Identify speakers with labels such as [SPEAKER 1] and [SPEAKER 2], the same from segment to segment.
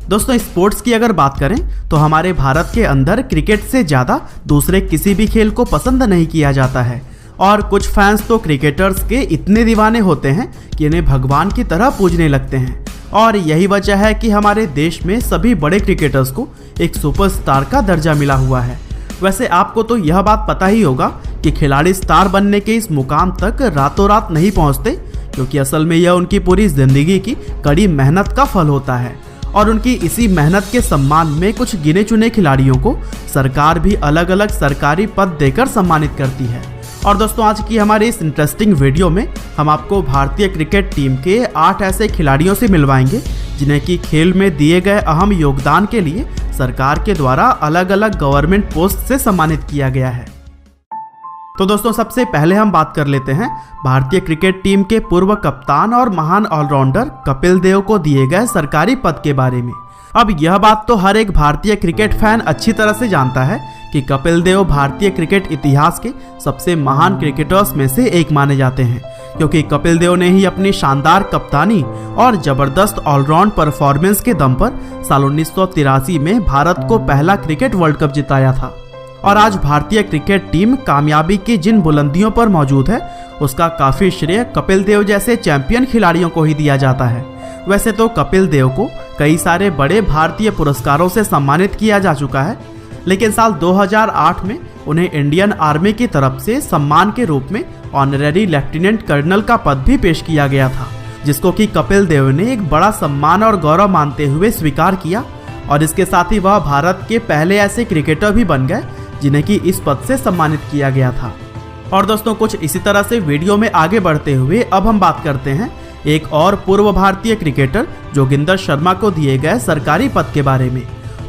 [SPEAKER 1] दोस्तों स्पोर्ट्स की अगर बात करें तो हमारे भारत के अंदर क्रिकेट से ज़्यादा दूसरे किसी भी खेल को पसंद नहीं किया जाता है और कुछ फैंस तो क्रिकेटर्स के इतने दीवाने होते हैं कि इन्हें भगवान की तरह पूजने लगते हैं। और यही वजह है कि हमारे देश में सभी बड़े क्रिकेटर्स को एक सुपरस्टार का दर्जा मिला हुआ है। वैसे आपको तो यह बात पता ही होगा कि खिलाड़ी स्टार बनने के इस मुकाम तक रातों रात नहीं पहुंचते, क्योंकि असल में यह उनकी पूरी जिंदगी की कड़ी मेहनत का फल होता है। और उनकी इसी मेहनत के सम्मान में कुछ गिने चुने खिलाड़ियों को सरकार भी अलग अलग सरकारी पद देकर सम्मानित करती है। और दोस्तों आज की हमारी इस इंटरेस्टिंग वीडियो में हम आपको भारतीय क्रिकेट टीम के 8 ऐसे खिलाड़ियों से मिलवाएंगे जिन्हें कि खेल में दिए गए अहम योगदान के लिए सरकार के द्वारा अलग अलग गवर्नमेंट पोस्ट से सम्मानित किया गया है। तो दोस्तों सबसे पहले हम बात कर लेते हैं भारतीय क्रिकेट टीम के पूर्व कप्तान और महान ऑलराउंडर कपिल देव को दिए गए सरकारी पद के बारे में। अब यह बात तो हर एक भारतीय क्रिकेट फैन अच्छी तरह से जानता है कि कपिल देव भारतीय क्रिकेट इतिहास के सबसे महान क्रिकेटर्स में से एक माने जाते हैं, क्योंकि कपिल देव ने ही अपनी शानदार कप्तानी और जबरदस्त ऑलराउंड परफॉर्मेंस के दम पर साल 1983 में भारत को पहला क्रिकेट वर्ल्ड कप जिताया था। और आज भारतीय क्रिकेट टीम कामयाबी की जिन बुलंदियों पर मौजूद है उसका काफी श्रेय कपिल देव जैसे चैंपियन खिलाड़ियों को ही दिया जाता है। वैसे तो कपिल देव को कई सारे बड़े भारतीय पुरस्कारों से सम्मानित किया जा चुका है, लेकिन साल 2008 में उन्हें इंडियन आर्मी की तरफ से सम्मान के रूप में ऑनरेरी लेफ्टिनेंट कर्नल का पद भी पेश किया गया था, जिसको कि कपिल देव ने एक बड़ा सम्मान और गौरव मानते हुए स्वीकार किया। और इसके साथ ही वह भारत के पहले ऐसे क्रिकेटर भी बन गए जिन्हें कि इस पद से सम्मानित किया गया था। और दोस्तों कुछ इसी तरह से वीडियो में आगे बढ़ते हुए अब हम बात करते हैं एक और पूर्व भारतीय क्रिकेटर जोगिंदर शर्मा को दिए गए सरकारी पद के बारे में।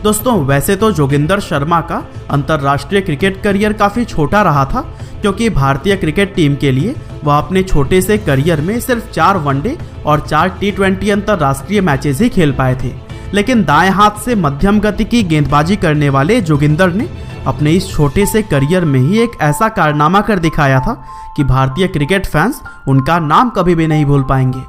[SPEAKER 1] दोस्तों वैसे तो जोगिंदर शर्मा का अंतर्राष्ट्रीय क्रिकेट करियर काफ़ी छोटा रहा था, क्योंकि भारतीय क्रिकेट टीम के लिए वह अपने छोटे से करियर में सिर्फ 4 वनडे और 4 T20 अंतर्राष्ट्रीय मैचेस ही खेल पाए थे। लेकिन दाएं हाथ से मध्यम गति की गेंदबाजी करने वाले जोगिंदर ने अपने इस छोटे से करियर में ही एक ऐसा कारनामा कर दिखाया था कि भारतीय क्रिकेट फैंस उनका नाम कभी भी नहीं भूल पाएंगे।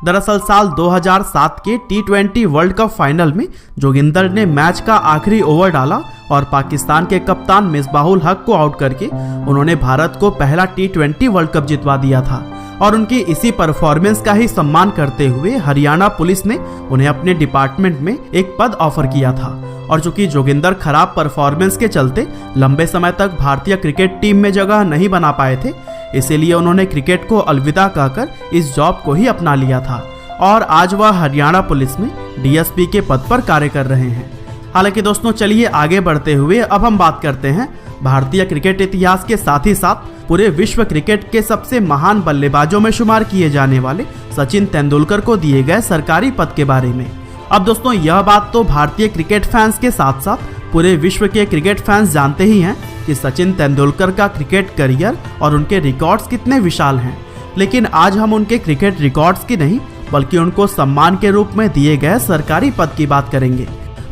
[SPEAKER 1] दरअसल साल 2007 के T20 वर्ल्ड कप फाइनल में जोगिंदर ने मैच का आखिरी ओवर डाला और पाकिस्तान के कप्तान मिसबाहुल हक को आउट करके उन्होंने भारत को पहला T20 वर्ल्ड कप जितवा दिया था। और उनकी इसी परफॉर्मेंस का ही सम्मान करते हुए हरियाणा पुलिस ने उन्हें अपने डिपार्टमेंट में एक पद ऑफर किया था। और चूंकि जोगिंदर खराब परफॉर्मेंस के चलते लंबे समय तक भारतीय क्रिकेट टीम में जगह नहीं बना पाए थे, इसीलिए उन्होंने क्रिकेट को अलविदा कहकर इस जॉब को ही अपना लिया था। और आज वह हरियाणा पुलिस में DSP के पद पर कार्य कर रहे हैं। हालांकि दोस्तों चलिए आगे बढ़ते हुए अब हम बात करते हैं भारतीय क्रिकेट इतिहास के साथ ही साथ पूरे विश्व क्रिकेट के सबसे महान बल्लेबाजों में शुमार किए जाने वाले सचिन तेंदुलकर को दिए गए सरकारी पद के बारे में। अब दोस्तों यह बात तो भारतीय क्रिकेट फैंस के साथ साथ पूरे विश्व के क्रिकेट फैंस जानते ही हैं कि सचिन तेंदुलकर का क्रिकेट करियर और उनके रिकॉर्ड्स कितने विशाल हैं। लेकिन आज हम उनके क्रिकेट रिकॉर्ड्स की नहीं बल्कि उनको सम्मान के रूप में दिए गए सरकारी पद की बात करेंगे।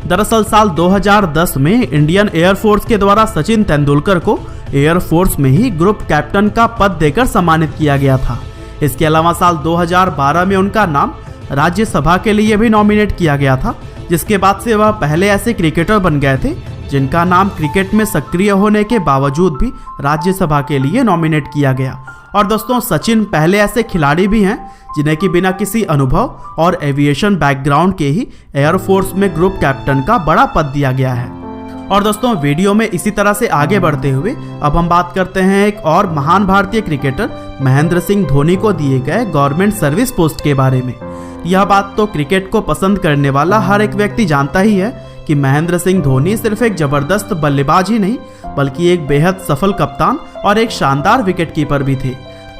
[SPEAKER 1] दरअसल साल 2010 में इंडियन एयरफोर्स के द्वारा सचिन तेंदुलकर को एयरफोर्स में ही ग्रुप कैप्टन का पद देकर सम्मानित किया गया था। इसके अलावा साल 2012 में उनका नाम राज्यसभा के लिए भी नॉमिनेट किया गया था, जिसके बाद से वह पहले ऐसे क्रिकेटर बन गए थे जिनका नाम क्रिकेट में सक्रिय होने के बावजूद भी राज्यसभा के लिए नॉमिनेट किया गया। और दोस्तों सचिन पहले ऐसे खिलाड़ी भी हैं जिन्हें कि बिना किसी अनुभव और एविएशन बैकग्राउंड के ही एयरफोर्स में ग्रुप कैप्टन का बड़ा पद दिया गया है। और दोस्तों वीडियो में इसी तरह से आगे बढ़ते हुए अब हम बात करते हैं एक और महान भारतीय क्रिकेटर महेंद्र सिंह धोनी को दिए गए गवर्नमेंट सर्विस पोस्ट के बारे में। यह बात तो क्रिकेट को पसंद करने वाला हर एक व्यक्ति जानता ही है कि महेंद्र सिंह धोनी सिर्फ एक जबरदस्त बल्लेबाज ही नहीं बल्कि एक बेहद सफल कप्तान और एक शानदार विकेटकीपर भी थे।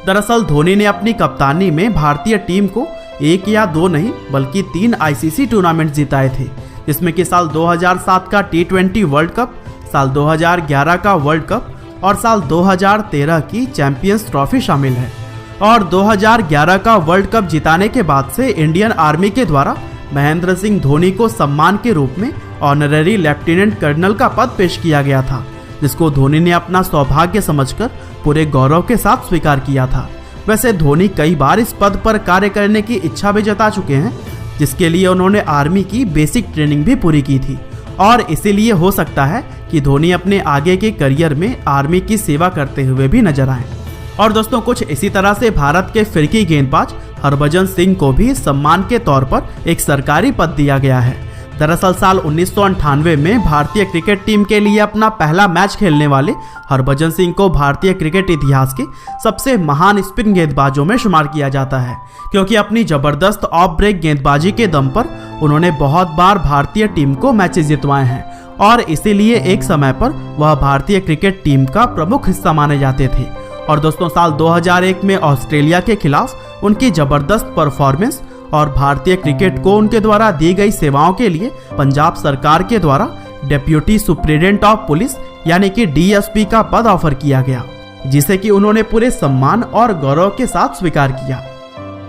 [SPEAKER 1] दरअसल धोनी ने अपनी कप्तानी में भारतीय टीम को 1 या 2 नहीं बल्कि 3 ICC टूर्नामेंट जिताए थे, जिसमें कि साल 2007 का T20 वर्ल्ड कप, साल 2011 का वर्ल्ड कप और साल 2013 की चैंपियंस ट्रॉफी शामिल है। और 2011 का वर्ल्ड कप जिताने के बाद से इंडियन आर्मी के द्वारा महेंद्र सिंह धोनी को सम्मान के रूप में ऑनरेरी लेफ्टिनेंट कर्नल का पद पेश किया गया था, जिसको धोनी ने अपना सौभाग्य समझकर पूरे गौरव के साथ स्वीकार किया था। वैसे धोनी कई बार इस पद पर कार्य करने की इच्छा भी जता चुके हैं, जिसके लिए उन्होंने आर्मी की बेसिक ट्रेनिंग भी पूरी की थी और इसीलिए हो सकता है कि धोनी अपने आगे के करियर में आर्मी की सेवा करते हुए भी नजर आए। और दोस्तों कुछ इसी तरह से भारत के फिरकी गेंदबाज हरभजन सिंह को भी सम्मान के तौर पर एक सरकारी पद दिया गया है। दरअसल साल 1998 में भारतीय क्रिकेट टीम के लिए अपना पहला मैच खेलने वाले हरभजन सिंह को भारतीय क्रिकेट इतिहास के सबसे महान स्पिन गेंदबाजों में शुमार किया जाता है, क्योंकि अपनी जबरदस्त ऑफ ब्रेक गेंदबाजी के दम पर उन्होंने बहुत बार भारतीय टीम को मैचेस जितवाए हैं और इसीलिए एक समय पर वह भारतीय क्रिकेट टीम का प्रमुख हिस्सा माने जाते थे। और दोस्तों साल 2001 में ऑस्ट्रेलिया के खिलाफ उनकी जबरदस्त परफॉर्मेंस और भारतीय क्रिकेट को उनके द्वारा दी गई सेवाओं के लिए पंजाब सरकार के द्वारा डेप्यूटी सुप्रिटेंडेंट ऑफ पुलिस यानी कि DSP का पद ऑफर किया गया, जिसे कि उन्होंने पूरे सम्मान और गौरव के साथ स्वीकार किया।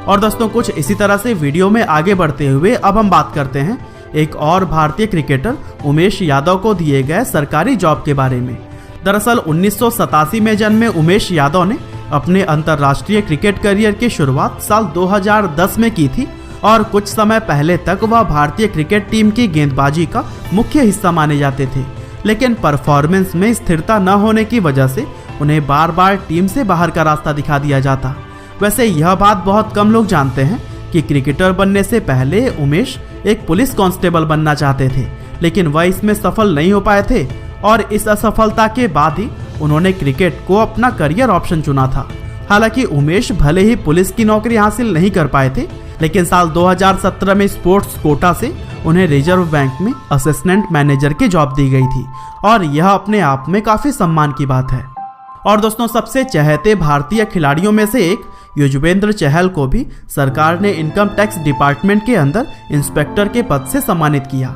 [SPEAKER 1] और दोस्तों कुछ इसी तरह से वीडियो में आगे बढ़ते हुए अब हम बात करते हैं एक और भारतीय क्रिकेटर उमेश यादव को दिए गए सरकारी जॉब के बारे में। दरअसल 1987 में जन्मे उमेश यादव ने अपने अंतर्राष्ट्रीय क्रिकेट करियर की शुरुआत साल 2010 में की थी और कुछ समय पहले तक वह भारतीय क्रिकेट टीम की गेंदबाजी का मुख्य हिस्सा माने जाते थे, लेकिन परफॉर्मेंस में स्थिरता न होने की वजह से उन्हें बार बार टीम से बाहर का रास्ता दिखा दिया जाता। वैसे यह बात बहुत कम लोग जानते हैं कि क्रिकेटर बनने से पहले उमेश एक पुलिस कांस्टेबल बनना चाहते थे, लेकिन वह इसमें सफल नहीं हो पाए थे और इस असफलता के बाद ही उन्होंने क्रिकेट को अपना करियर ऑप्शन चुना था। हालांकि उमेश भले ही पुलिस की नौकरी हासिल नहीं कर पाए थे, लेकिन साल 2017 में स्पोर्ट्स कोटा से उन्हें रिजर्व बैंक में असिस्टेंट मैनेजर की जॉब दी गई थी और यह अपने आप में काफी सम्मान की बात है। और दोस्तों सबसे चहेते भारतीय खिलाड़ियों में से एक युजवेंद्र चहल को भी सरकार ने इनकम टैक्स डिपार्टमेंट के अंदर इंस्पेक्टर के पद से सम्मानित किया।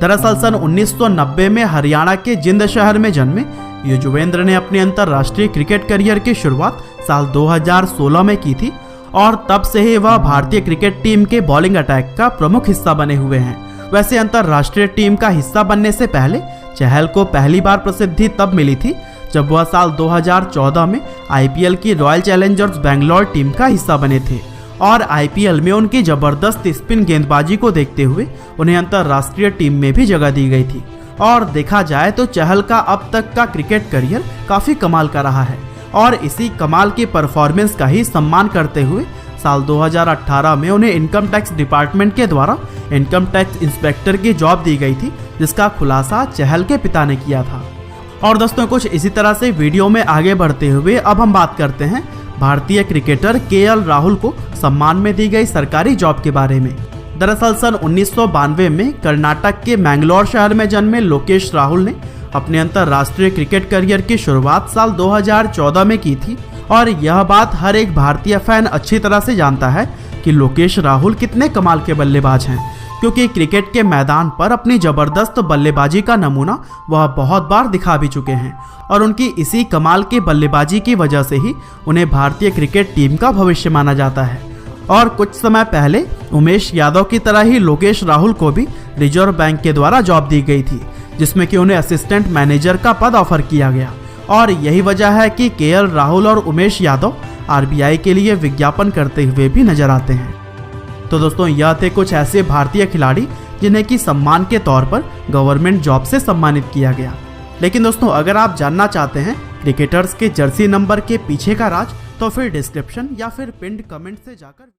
[SPEAKER 1] दरअसल सन 1990 में हरियाणा के जिंद शहर में जन्मे युजवेंद्र ने अपने अंतर्राष्ट्रीय क्रिकेट करियर की शुरुआत साल 2016 में की थी और तब से ही वह भारतीय क्रिकेट टीम के बॉलिंग अटैक का प्रमुख हिस्सा बने हुए हैं। वैसे अंतर्राष्ट्रीय टीम का हिस्सा बनने से पहले चहल को पहली बार प्रसिद्धि तब मिली थी जब वह साल 2014 में IPL की रॉयल चैलेंजर्स बेंगलोर टीम का हिस्सा बने थे और IPL में उनकी जबरदस्त स्पिन गेंदबाजी को देखते हुए उन्हें अंतर्राष्ट्रीय टीम में भी जगह दी गई थी। और देखा जाए तो चहल का अब तक का क्रिकेट करियर काफी कमाल का रहा है और इसी कमाल की परफॉर्मेंस का ही सम्मान करते हुए साल 2018 में उन्हें इनकम टैक्स डिपार्टमेंट के द्वारा इनकम टैक्स इंस्पेक्टर की जॉब दी गई थी, जिसका खुलासा चहल के पिता ने किया था। और दोस्तों कुछ इसी तरह से वीडियो में आगे बढ़ते हुए अब हम बात करते हैं भारतीय क्रिकेटर KL राहुल को सम्मान में दी गई सरकारी जॉब के बारे में। दरअसल सन 1992 में कर्नाटक के मैंगलोर शहर में जन्मे लोकेश राहुल ने अपने अंतर्राष्ट्रीय क्रिकेट करियर की शुरुआत साल 2014 में की थी और यह बात हर एक भारतीय फैन अच्छी तरह से जानता है कि लोकेश राहुल कितने कमाल के बल्लेबाज हैं, क्योंकि क्रिकेट के मैदान पर अपनी जबरदस्त बल्लेबाजी का नमूना वह बहुत बार दिखा भी चुके हैं और उनकी इसी कमाल की बल्लेबाजी की वजह से ही उन्हें भारतीय क्रिकेट टीम का भविष्य माना जाता है। और कुछ समय पहले उमेश यादव की तरह ही लोकेश राहुल को भी रिजर्व बैंक के द्वारा जॉब दी गई थी, जिसमें कि उन्हें असिस्टेंट मैनेजर का पद ऑफर किया गया और यही वजह है कि KL राहुल और उमेश यादव RBI के लिए विज्ञापन करते हुए भी नजर आते हैं। तो दोस्तों यह थे कुछ ऐसे भारतीय खिलाड़ी जिन्हें कि सम्मान के तौर पर गवर्नमेंट जॉब से सम्मानित किया गया। लेकिन दोस्तों अगर आप जानना चाहते हैं क्रिकेटर्स के जर्सी नंबर के पीछे का राज, तो फिर डिस्क्रिप्शन या फिर पिन्ड कमेंट से जाकर